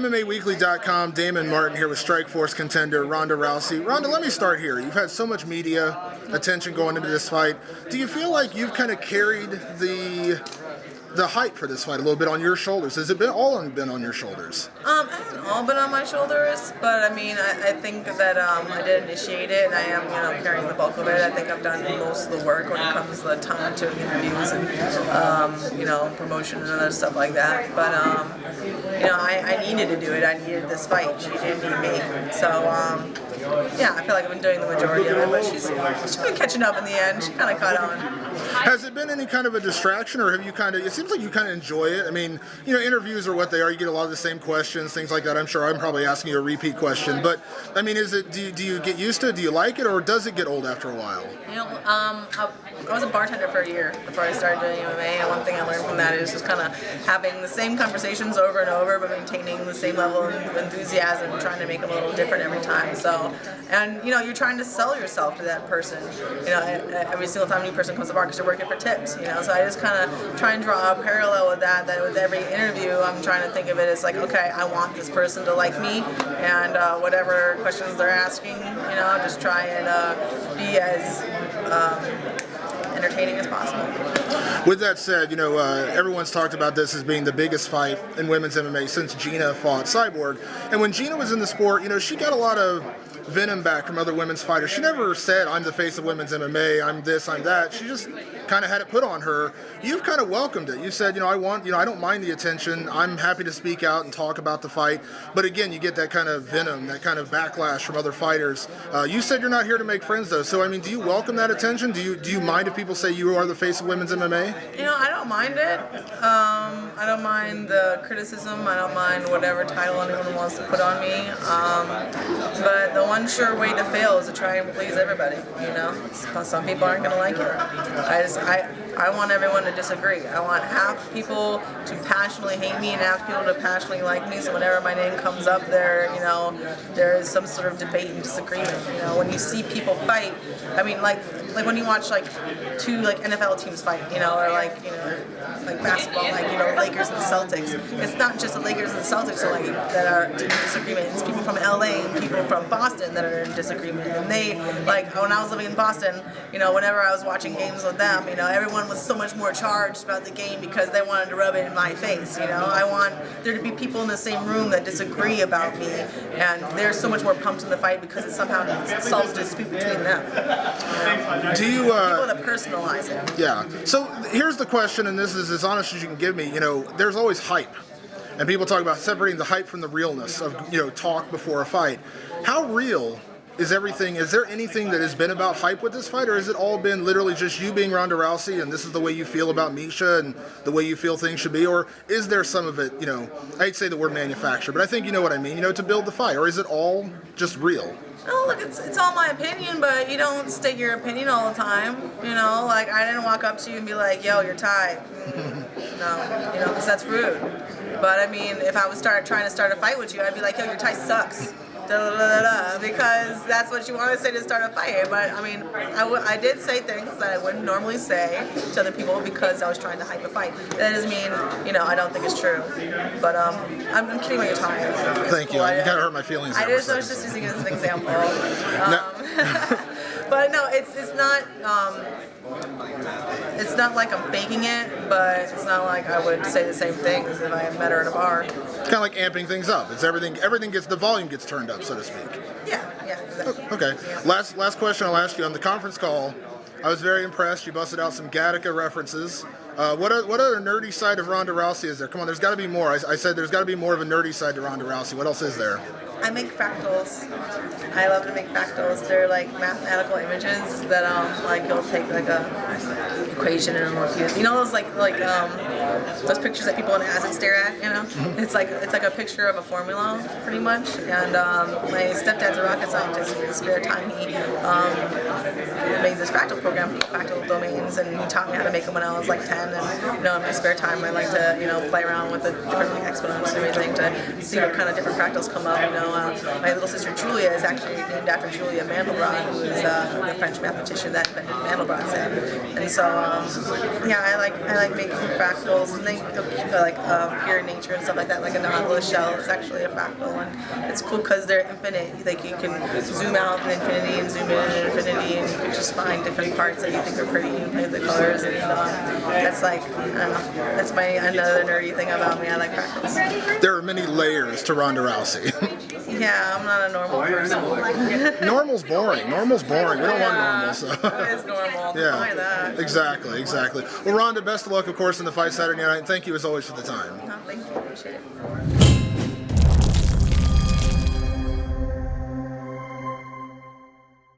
MMAWeekly.com, Damon Martin here with Strikeforce contender Ronda Rousey. Ronda, let me start here. You've had so much media attention going into this fight. Do you feel like you've kind of carried the hype for this fight a little bit on your shoulders? Has it been all been on your shoulders? It hasn't all been on my shoulders, but I mean, I think that I did initiate it, and I am, carrying the bulk of it. I think I've done most of the work when it comes to the time to interviews and, promotion and other stuff like that. But, I needed to do it. I needed this fight. She didn't need me. So, I feel like I've been doing the majority of it, but she's been catching up in the end. She kind of caught on. Has it been any kind of a distraction, or have you it seems like you kind of enjoy it? I mean, interviews are what they are. You get a lot of the same questions, things like that. I'm sure I'm probably asking you a repeat question, but I mean, do you get used to it? Do you like it, or does it get old after a while? I was a bartender for a year before I started doing MMA, and one thing I learned from that is just kind of having the same conversations over and over, but maintaining the same level of enthusiasm, trying to make them a little different every time. So, and you're trying to sell yourself to that person. Every single time a new person comes to the bar, because you're working for tips. So I just kind of try and draw a parallel with that. That with every interview, I'm trying to think of it as like, okay, I want this person to like me, and whatever questions they're asking, just try and be as entertaining as possible. With that said, everyone's talked about this as being the biggest fight in women's MMA since Gina fought Cyborg. And when Gina was in the sport, she got a lot of venom back from other women's fighters. She never said, I'm the face of women's MMA, I'm this, I'm that. She just kind of had it put on her. You've kind of welcomed it. You said, I don't mind the attention. I'm happy to speak out and talk about the fight. But again, you get that kind of venom, that kind of backlash from other fighters. You said you're not here to make friends, though. So, I mean, do you welcome that attention? Do you mind if people say you are the face of women's MMA? I don't mind it. I don't mind the criticism. I don't mind whatever title anyone wants to put on me. But the one sure way to fail is to try and please everybody. Some people aren't going to like it. I want everyone to disagree. I want half people to passionately hate me and half people to passionately like me. So whenever my name comes up there, there is some sort of debate and disagreement. When you see people fight, I mean, like when you watch two NFL teams fight, or like basketball, Lakers and the Celtics. It's not just the Lakers and the Celtics that are in disagreement. It's people from LA and people from Boston that are in disagreement. And they, when I was living in Boston, whenever I was watching games with them, everyone was so much more charged about the game because they wanted to rub it in my face. I want there to be people in the same room that disagree about me, and they're so much more pumped in the fight because it somehow solves a dispute between them. Do you people that personalize it? Yeah. So here's the question, and this is as honest as you can give me. There's always hype, and people talk about separating the hype from the realness of talk before a fight. How real is everything? Is there anything that has been about hype with this fight, or has it all been literally just you being Ronda Rousey and this is the way you feel about Miesha and the way you feel things should be, or is there some of it, I hate to say the word manufacture, but I think you know what I mean, to build the fight, or is it all just real? Oh, look, it's all my opinion, but you don't state your opinion all the time, I didn't walk up to you and be like, yo, you're tied. No, because that's rude. But I mean, if I was trying to start a fight with you, I'd be like, yo, your tie sucks. Because that's what you want to say to start a fight. But I mean, I did say things that I wouldn't normally say to other people because I was trying to hype a fight. That doesn't mean, I don't think it's true. But I'm kidding about your time. Thank you. You kind of hurt my feelings. I was just using it as an example. But no, it's not. It's not like I'm faking it, but it's not like I would say the same thing as if I had met her at a bar. It's kind of like amping things up. It's everything gets, the volume gets turned up, so to speak. Yeah, exactly. Okay. Last question I'll ask you. On the conference call, I was very impressed. You busted out some Gattaca references. What other nerdy side of Ronda Rousey is there? Come on, there's got to be more. I said there's got to be more of a nerdy side to Ronda Rousey. What else is there? I make fractals. I love to make fractals. They're like mathematical images that you'll take like a equation and it'll use. Those those pictures that people in acid stare at. It's like a picture of a formula pretty much. And my stepdad's a rocket scientist. In his spare time, he made this fractal program, fractal domains, and he taught me how to make them when I was like 10. And in my spare time, I like to play around with the different exponents and everything to see what kind of different fractals come up. my little sister Julia is actually named after Julia Mandelbrot, who is the French mathematician that invented Mandelbrot set. And so, yeah, I like making fractals, and they like pure nature and stuff like that. Like a nautilus shell is actually a fractal, and it's cool because they're infinite. Like you can zoom out in infinity and zoom in infinity, and you can just find different parts that you think are pretty and play with the colors. And that's like, I don't know, that's another nerdy thing about me. I like fractals. There are many layers to Ronda Rousey. Yeah, I'm not a normal person. Normal's boring. Normal's boring. We don't want normal. So. It is normal. Yeah, Only that. exactly. Well, Ronda, best of luck, of course, in the fight Saturday night. And thank you as always for the time. No, thank you. Appreciate it.